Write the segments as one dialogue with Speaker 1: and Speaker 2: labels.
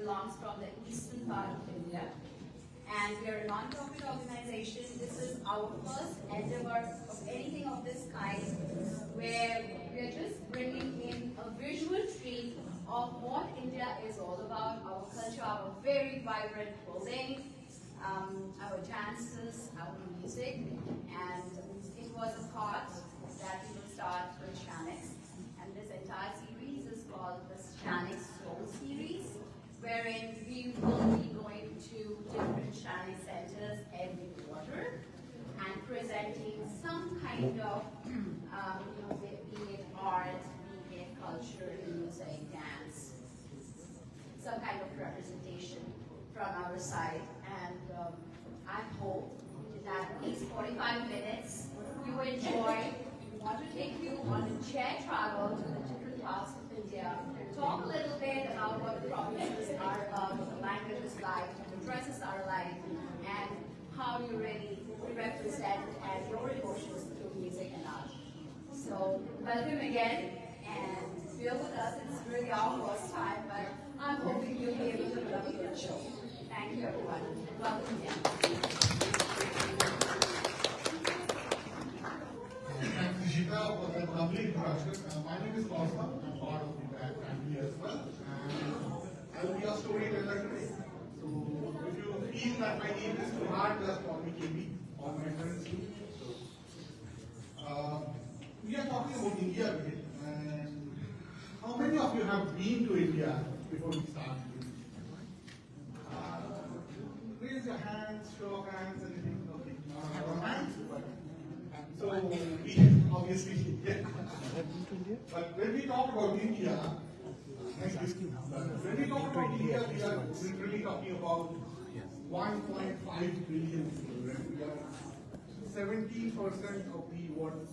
Speaker 1: belongs from the eastern part of India. And we are a non-profit organization. This is our first endeavor of anything of this kind, where we are just bringing in a visual treat of what India is all about, our culture, our very vibrant clothing, our dances, our music, and it was a thought that we will start with Shannex. And this entire series is called the Shannex Soul Series, wherein we will be going to different Shannex centers every quarter and presenting some kind of, be it art, be it culture, music, dance, some kind of representation from our side. And I hope that these 45 minutes you enjoy. We want to take you on a chair travel to the different parts of India, talk a little bit about what the provinces are about, what the language is like, what the dresses are like, and how you really represent and your emotions through music and art. So welcome again, and bear with us. It's really our first time, but I'm hoping you'll be able to love your show. Thank you, everyone. Welcome again.
Speaker 2: Thanks, Ishita, for that lovely introduction. My name is Cosma. I'm part of the BAAC family as well, and I will be your storyteller today. So, if you feel that my name is too hard, just call me KB, or my friends too. We are talking about India today, and how many of you have been to India before we start? Raise your hands, show of hands, anything. Okay, no hands. So we obviously, yeah. But when we talk about India, when we talk about India, we are literally talking about 1.5 billion people. Right? We are 70% of the world.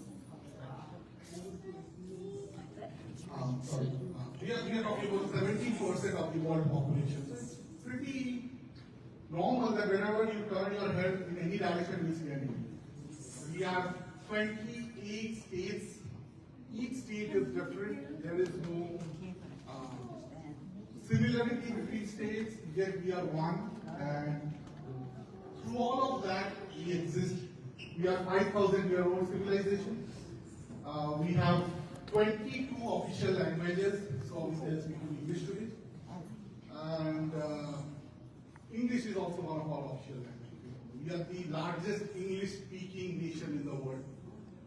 Speaker 2: Sorry, we are talking about 70% of the world population. So it's pretty normal that whenever you turn your head in any direction, you see an India. We have 28 states. Each state is different. There is no similarity between states, yet we are one. And through all of that, we exist. We are 5,000-year-old civilization. We have 22 official languages, so obviously I speak English today. And English is also one of our official languages. We are the largest English-speaking nation in the world.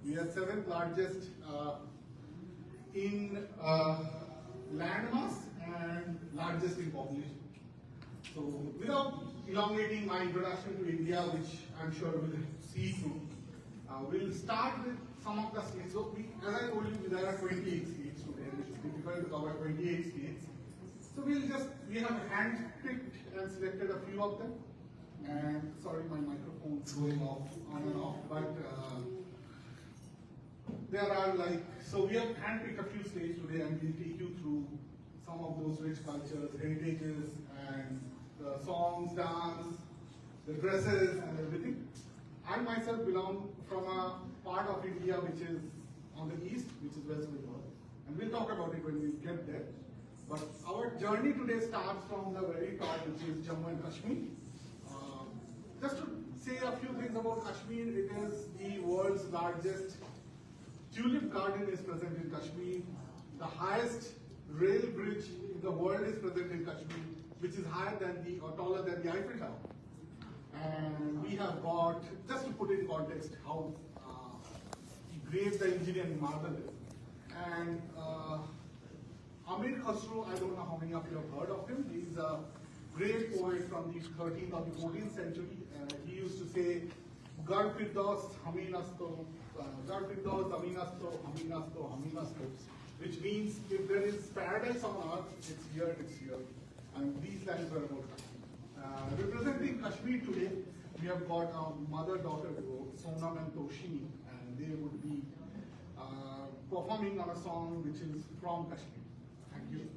Speaker 2: We are 7th largest in landmass and largest in population. So without elongating my introduction to India, which I'm sure we'll see through, we'll start with some of the states. So as I told you, there are 28 states today, which is difficult to cover 28 states. So we have handpicked and selected a few of them. And sorry, my microphone's going off, on and off, but there are so we have handpicked a few states today, and we'll take you through some of those rich cultures, heritages, and the songs, dance, the dresses, and everything. I myself belong from a part of India which is on the east, which is West Bengal, and we'll talk about it when we get there. But our journey today starts from the very top, which is Jammu and Kashmir. Just to say a few things about Kashmir, it is the world's largest tulip garden is present in Kashmir. The highest rail bridge in the world is present in Kashmir, which is higher than or taller than the Eiffel Tower. And we have got, just to put in context how great the engineering marvel is. And Amir Khusro, I don't know how many of you have heard of him. He's a great poet from the 13th or the 14th century. He used to say, Gar Firdaus Hamin Asto, Gar Firdaus Hamin Asto, Hamin Asto, Hamin Asto, which means if there is paradise on earth, it's here, it's here. And these lines are about Kashmir. Representing Kashmir today, we have got a mother-daughter duo, Sonam and Toshini, and they would be performing on a song which is from Kashmir. Thank you.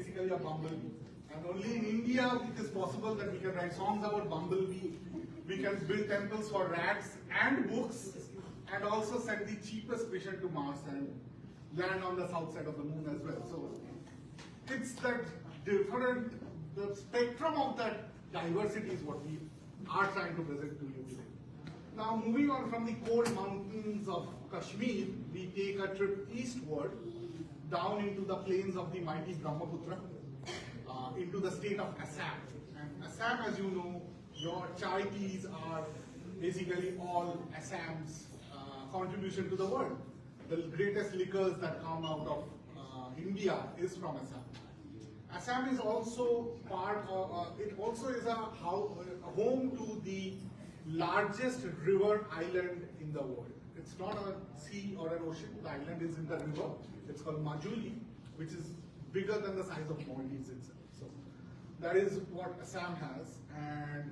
Speaker 2: basically a bumblebee. And only in India it is possible that we can write songs about bumblebee. We can build temples for rats and books, and also send the cheapest mission to Mars and land on the south side of the moon as well. So it's that different, the spectrum of that diversity is what we are trying to present to you today. Now moving on from the cold mountains of Kashmir, we take a trip eastward down into the plains of the mighty Brahmaputra, into the state of Assam. And Assam, as you know, your chai teas are basically all Assam's contribution to the world. The greatest liquors that come out of India is from Assam. Assam is also part of, it also is a home to the largest river island in the world. It's not a sea or an ocean, the island is in the river. It's called Majuli, which is bigger than the size of Maldives itself. So that is what Assam has, and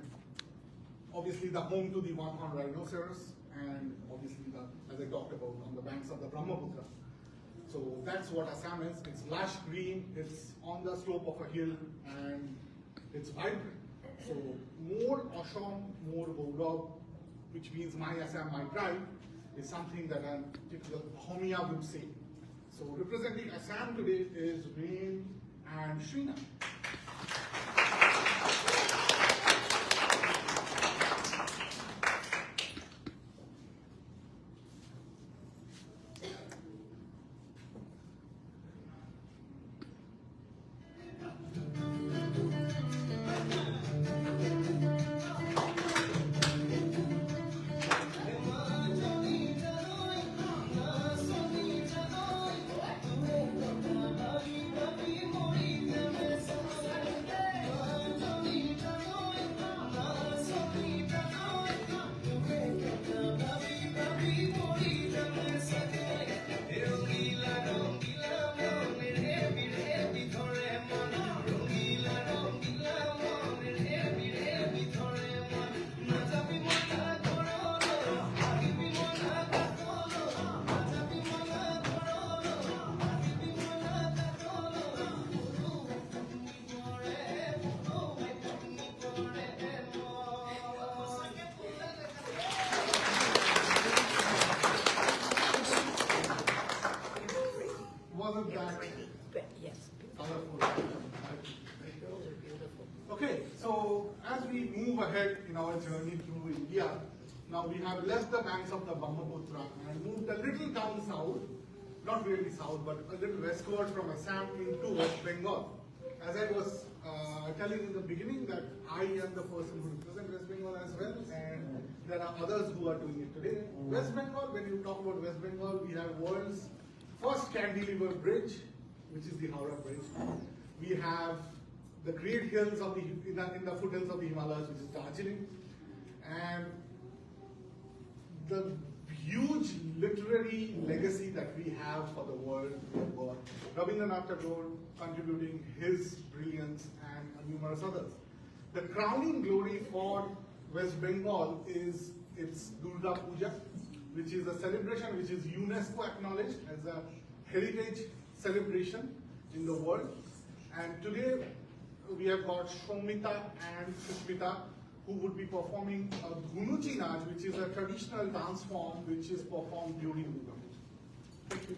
Speaker 2: obviously the home to the one-horned rhinoceros, and obviously as I talked about, on the banks of the Brahmaputra. So that's what Assam is. It's lush green, it's on the slope of a hill, and it's vibrant. So more Asham, more Gaurav, which means my Assam, my tribe, is something that a typical Homia would say. So representing Assam today is Rain and Shrina. Okay, so as we move ahead in our journey through India, now we have left the banks of the Brahmaputra and moved a little down south, not really south, but a little westward from Assam into West Bengal. As I was telling in the beginning that I am the person who represents West Bengal as well, and there are others who are doing it today. West Bengal, when you talk about West Bengal, we have world's first cantilever bridge, which is the Howrah Bridge. We have the great hills of in the foothills of the Himalayas, which is Darjeeling, and the huge literary legacy that we have for the world. We have got Rabindranath Tagore contributing his brilliance and numerous others. The crowning glory for West Bengal is its Durga Puja, which is a celebration which is UNESCO acknowledged as a heritage celebration in the world. And today we have got Shomita and Sushmita, who would be performing a Gunuchi Naach, which is a traditional dance form which is performed during Durga Puja. Thank you.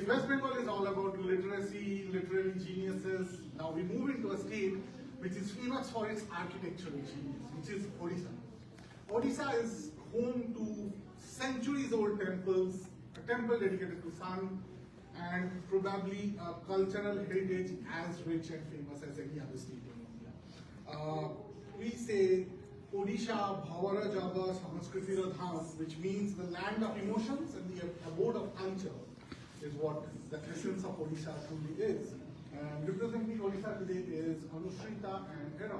Speaker 2: West Bengal is all about literacy, literary geniuses. Now we move into a state which is famous for its architectural genius, which is Odisha. Odisha is home to centuries-old temples, a temple dedicated to sun, and probably a cultural heritage as rich and famous as any other state in India. We say Odisha Bhavara Jaga Samaskritira Dham, which means the land of emotions and the abode of culture, is what the essence of Odisha truly is. And representing Odisha today is Anushrita and Hera.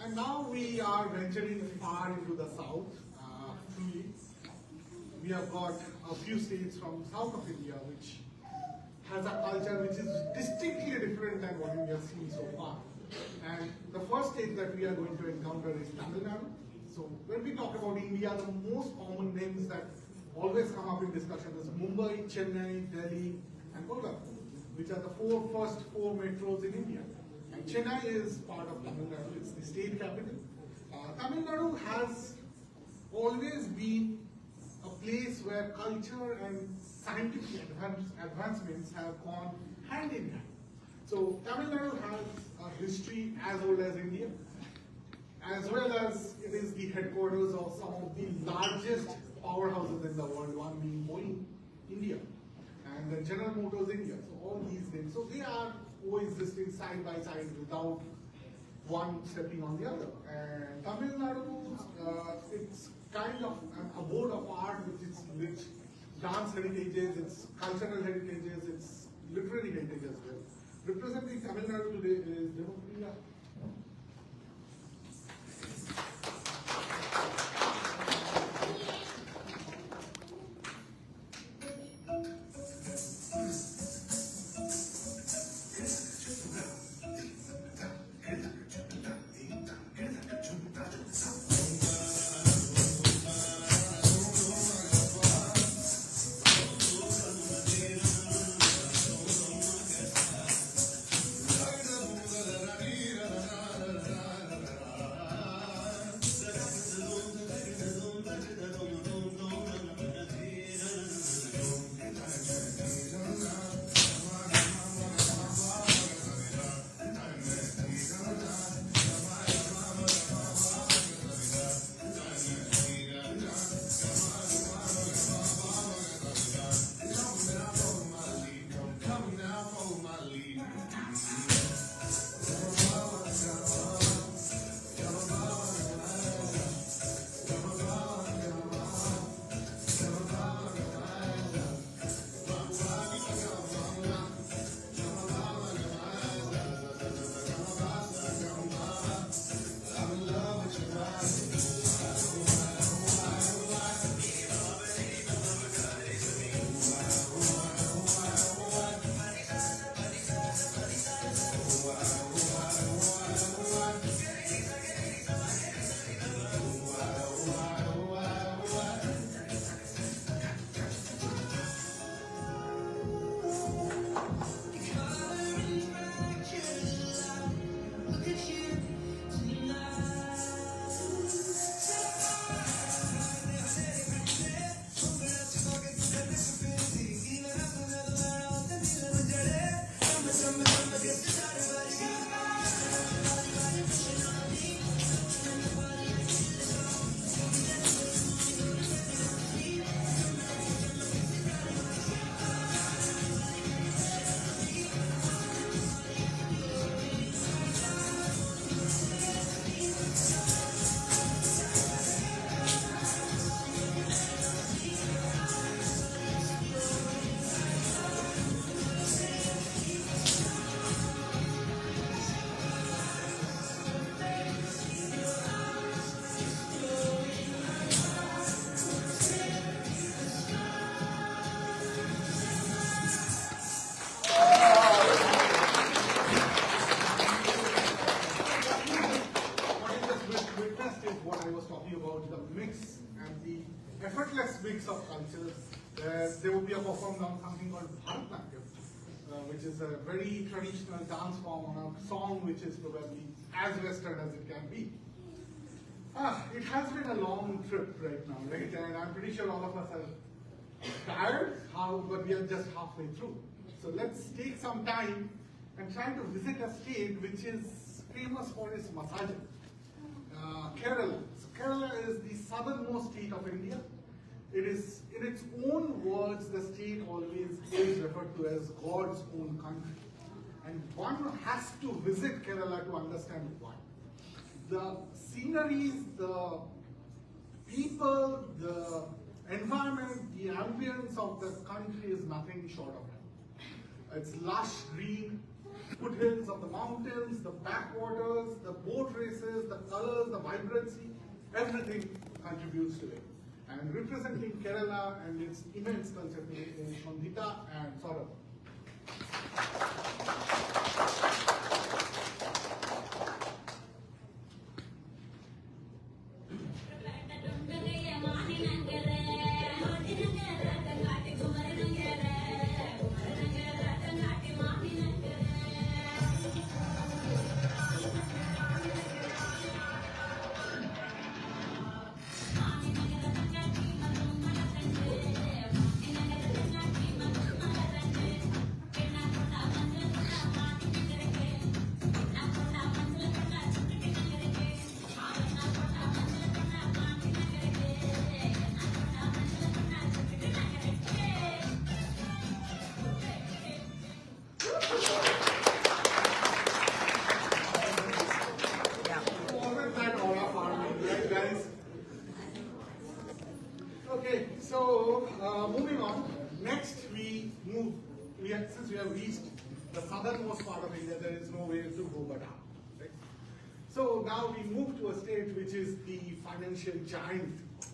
Speaker 2: And now we are venturing far into the south. Truly, we have got a few states from south of India which has a culture which is distinctly different than what we have seen so far. And the first state that we are going to encounter is Tamil Nadu. So when we talk about India, the most common names that always come up in discussion is Mumbai, Chennai, Delhi, and Kolkata, which are the first four metros in India. And Chennai is part of Tamil Nadu, it's the state capital. Tamil Nadu has always been a place where culture and scientific advancements have gone hand in hand. So Tamil Nadu has a history as old as India, as well as it is the headquarters of some of the largest powerhouses in the world, one being Boeing, India, and then General Motors, India. So all these things. So they are coexisting side by side without one stepping on the other. And Tamil Nadu, it's kind of an abode of art with its rich dance heritages, its cultural heritages, its literary heritage as well. Representing Tamil Nadu today is Devapriya. effortless mix of cultures. There will be a performance on something called Bharatanatyam, which is a very traditional dance form on a song which is probably as Western as it can be. It has been a long trip right now, right? And I'm pretty sure all of us are tired, but we are just halfway through. So let's take some time and try to visit a state which is famous for its massages. Kerala. So Kerala is the southernmost state of India. It is, in its own words, the state always is referred to as God's own country. And one has to visit Kerala to understand why. The sceneries, the people, the environment, the ambience of the country is nothing short of it. It's lush green, foothills of the mountains, the backwaters, the boat races, the colors, the vibrancy, everything contributes to it. And representing Kerala and its immense culture is Shondita and Saurabh. Okay, so moving on. Next, since we have reached the southernmost part of India, there is no way to go but up. Right? So now we move to a state which is the financial giant of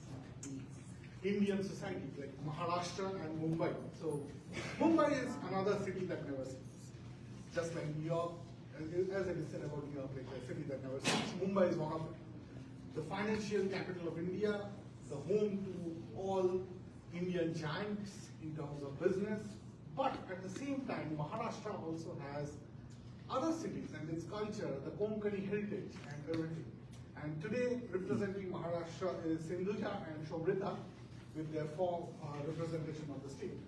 Speaker 2: the Indian society, like Maharashtra and Mumbai. So Mumbai is another city that never sleeps, just like New York. As it is said about New York, like a city that never sleeps, Mumbai is one of them. The financial capital of India, the home to all Indian giants in terms of business. But at the same time, Maharashtra also has other cities and its culture, the Konkani heritage and everything. And today, representing Maharashtra is Sindhuja and Shobhrita with their representation of the state.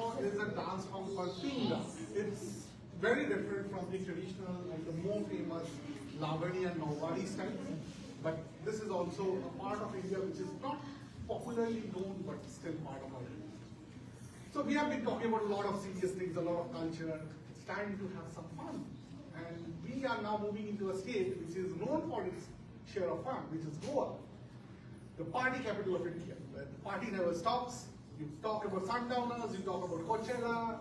Speaker 2: saw is a dance form called Pinga. It's very different from the traditional and the more famous Lavani and Nowari style. But this is also a part of India which is not popularly known but still part of our India. So we have been talking about a lot of serious things, a lot of culture. It's time to have some fun. And we are now moving into a state which is known for its share of fun, which is Goa, the party capital of India, where the party never stops. You talk about sundowners, you talk about Coachella,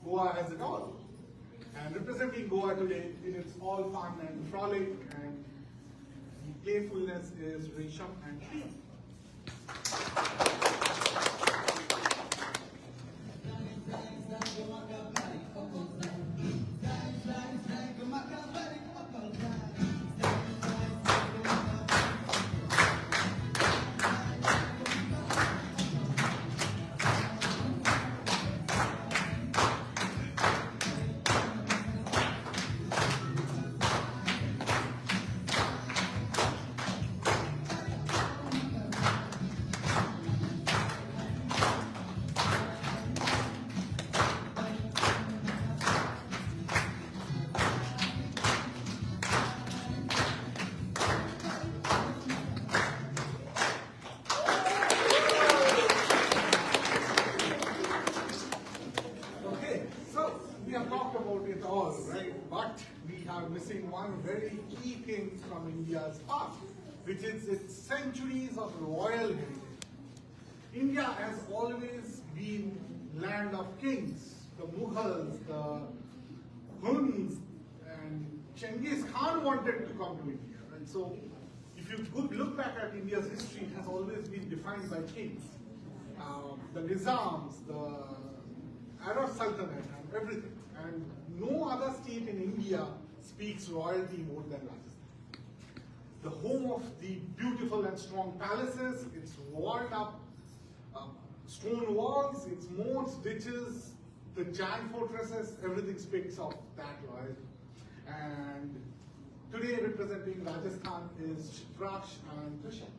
Speaker 2: Goa has it all. And representing Goa today, it's all fun and frolic, and the playfulness is Risham and Priya. Missing one very key thing from India's past, which is its centuries of royal heritage. India has always been land of kings, the Mughals, the Huns, and Genghis Khan wanted to come to India. And so, if you look back at India's history, it has always been defined by kings. The Nizams, the Arab Sultanate, and everything. And no other state in India speaks royalty more than Rajasthan. The home of the beautiful and strong palaces, its walled up stone walls, its moats, ditches, the giant fortresses, everything speaks of that royalty. And today representing Rajasthan is Shipraksh and Trisham.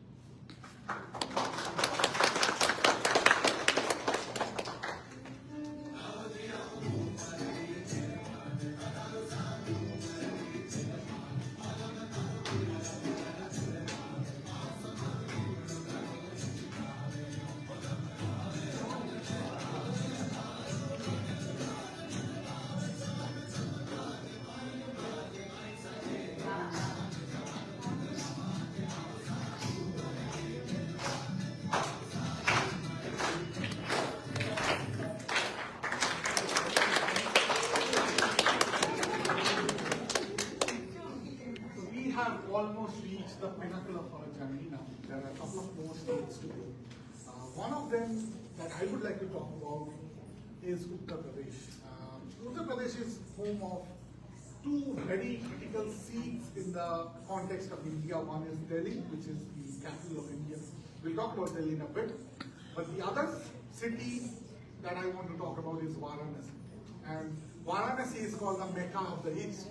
Speaker 2: Almost reached the pinnacle of our journey now. There are a couple of more states to go. One of them that I would like to talk about is Uttar Pradesh. Uttar Pradesh is home of two very critical seats in the context of India. One is Delhi, which is the capital of India. We'll talk about Delhi in a bit. But the other city that I want to talk about is Varanasi. And Varanasi is called the Mecca of the East.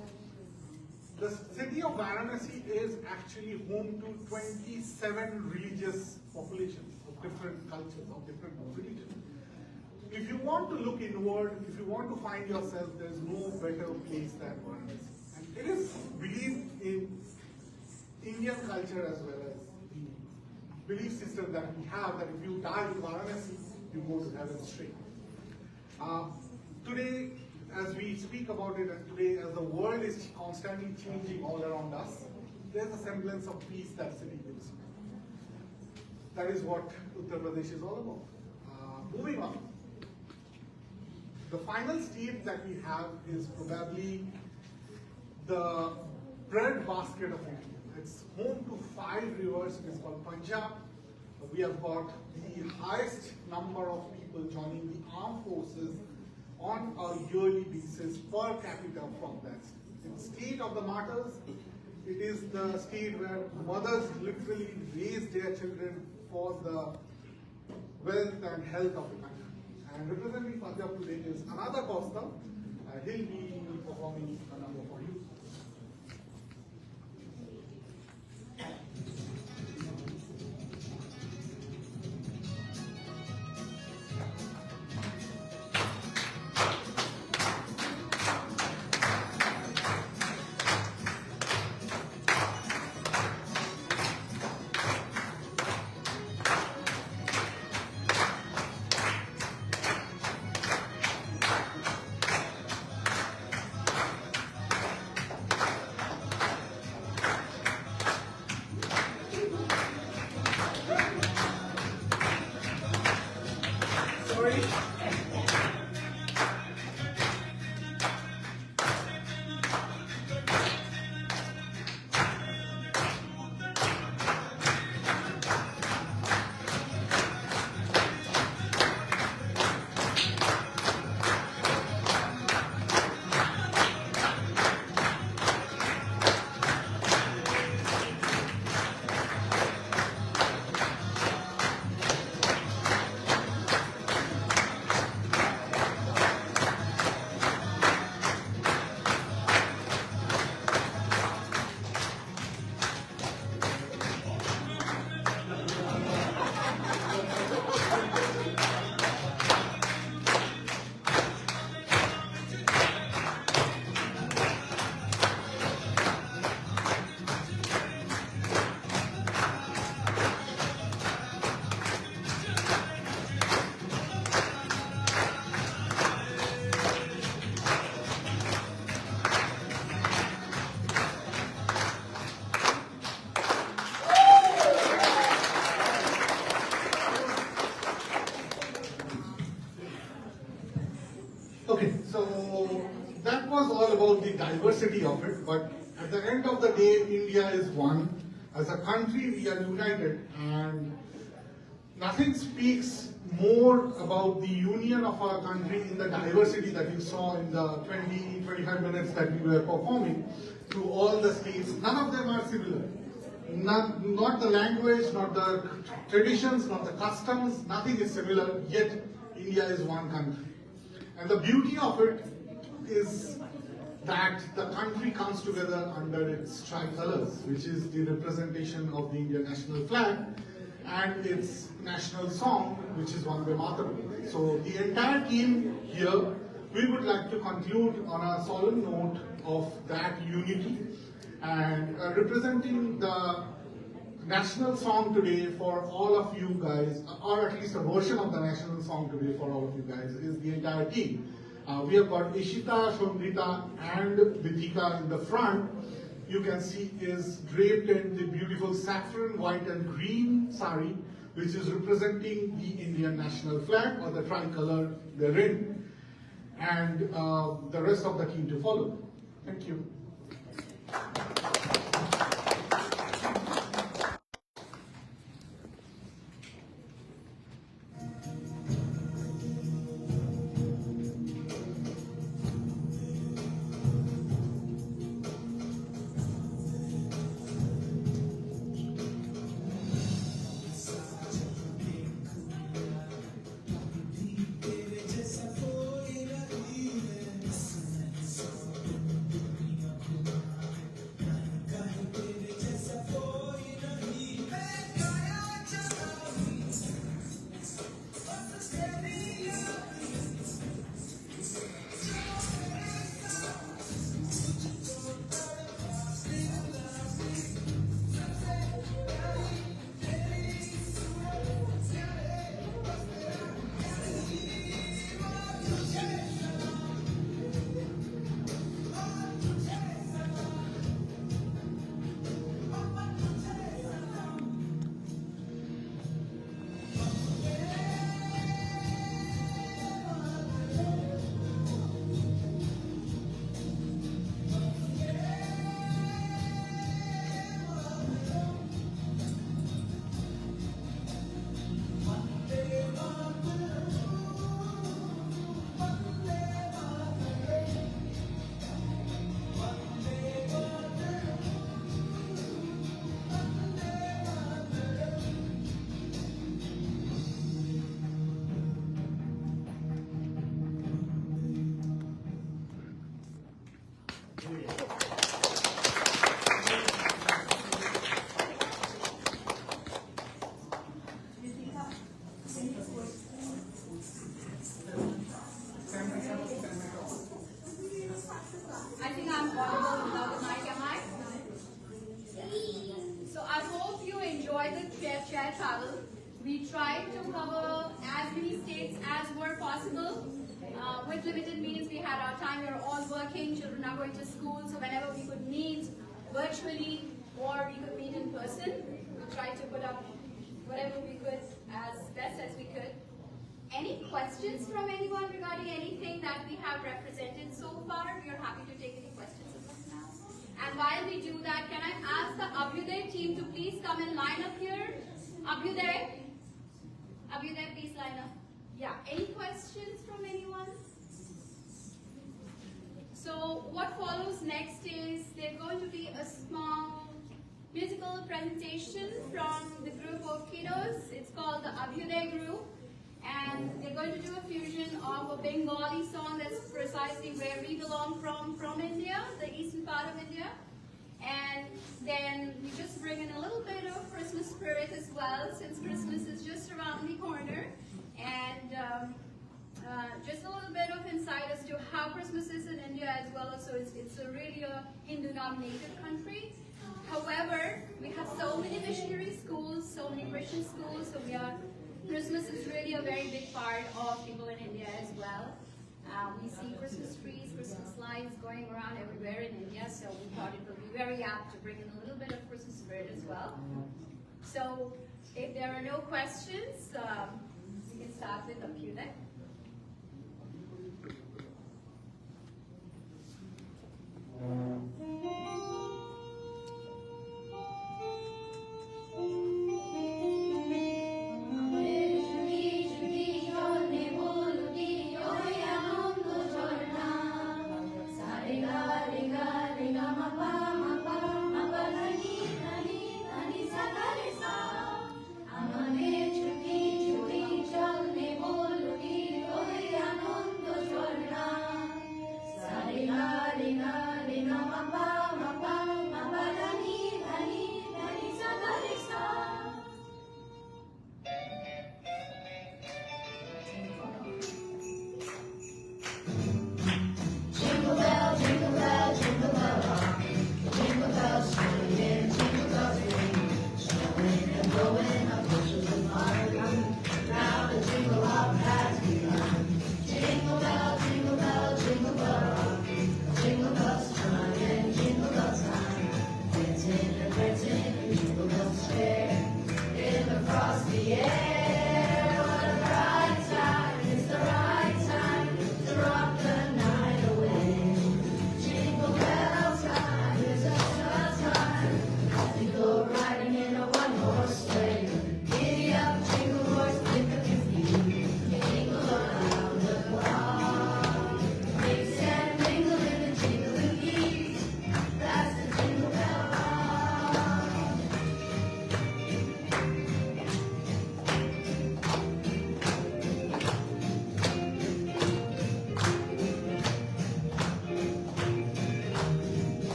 Speaker 2: The city of Varanasi is actually home to 27 religious populations of different cultures, of different religions. If you want to look inward, if you want to find yourself, there's no better place than Varanasi. And it is believed in Indian culture as well as the belief system that we have, that if you die in Varanasi, you go to heaven straight. Today, as we speak about it, and today as the world is constantly changing all around us, there's a semblance of peace that city gives. That is what Uttar Pradesh is all about. Moving on, the final state that we have is probably the bread basket of India. It's home to 5 rivers. It is called Punjab. We have got the highest number of people joining the armed forces on a yearly basis per capita from that state. It's state of the martyrs. It is the state where mothers literally raise their children for the wealth and health of the country. And representing Punjab today is another Costa. He'll be performing a number for you. Okay, so that was all about the diversity of it, but at the end of the day, India is one. As a country, we are united, and nothing speaks more about the union of our country in the diversity that you saw in the 20-25 minutes that we were performing through all the states. None of them are similar. Not the language, not the traditions, not the customs, nothing is similar, yet India is one country. And the beauty of it is that the country comes together under its tricolors, which is the representation of the Indian national flag, and its national song, which is Vande Mataram. So the entire team here, we would like to conclude on a solemn note of that unity, and representing the national song today for all of you guys, or at least a version of the national song today for all of you guys, is the entire team. We have got Ishita, Shondrita, and Vidhika in the front. You can see is draped in the beautiful saffron, white, and green sari, which is representing the Indian national flag, or the tricolor therein, and the rest of the team to follow. Thank you.
Speaker 1: I think I'm audible without the mic, am I? So I hope you enjoyed the chair travel. We tried to cover as many states as were possible. With limited means, we had our time. We were all working. Children are going to school, so whenever we could meet virtually or we could meet in person, we tried to put up whatever we could as best as we could. Any questions from anyone regarding anything that we have represented so far? We are happy to take any questions of us now. And while we do that, can I ask the Abhyuday team to please come and line up here? Abhyuday? Abhyuday, please line up. Yeah, any questions from anyone? So what follows next is there's going to be a small musical presentation from the group of kiddos. It's called the Abhyuday group. And they're going to do a fusion of a Bengali song that's precisely where we belong from India, the eastern part of India. And then we just bring in a little bit of Christmas spirit as well, since Christmas is just around the corner. And just a little bit of insight as to how Christmas is in India as well. So it's really a Hindu-dominated country. However, we have so many missionary schools, so many Christian schools, so Christmas is really a very big part of people in India as well. We see Christmas trees, Christmas lights going around everywhere in India, so we thought it would be very apt to bring in a little bit of Christmas spirit as well. So if there are no questions, we can start with Abhyuday.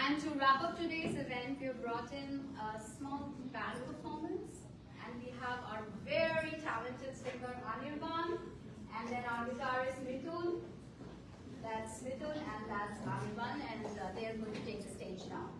Speaker 1: And to wrap up today's event, we have brought in a small band performance. And we have our very talented singer Anirban, and then our guitarist Mithun. That's Mithun and that's Anirban, and they're going to take the stage now.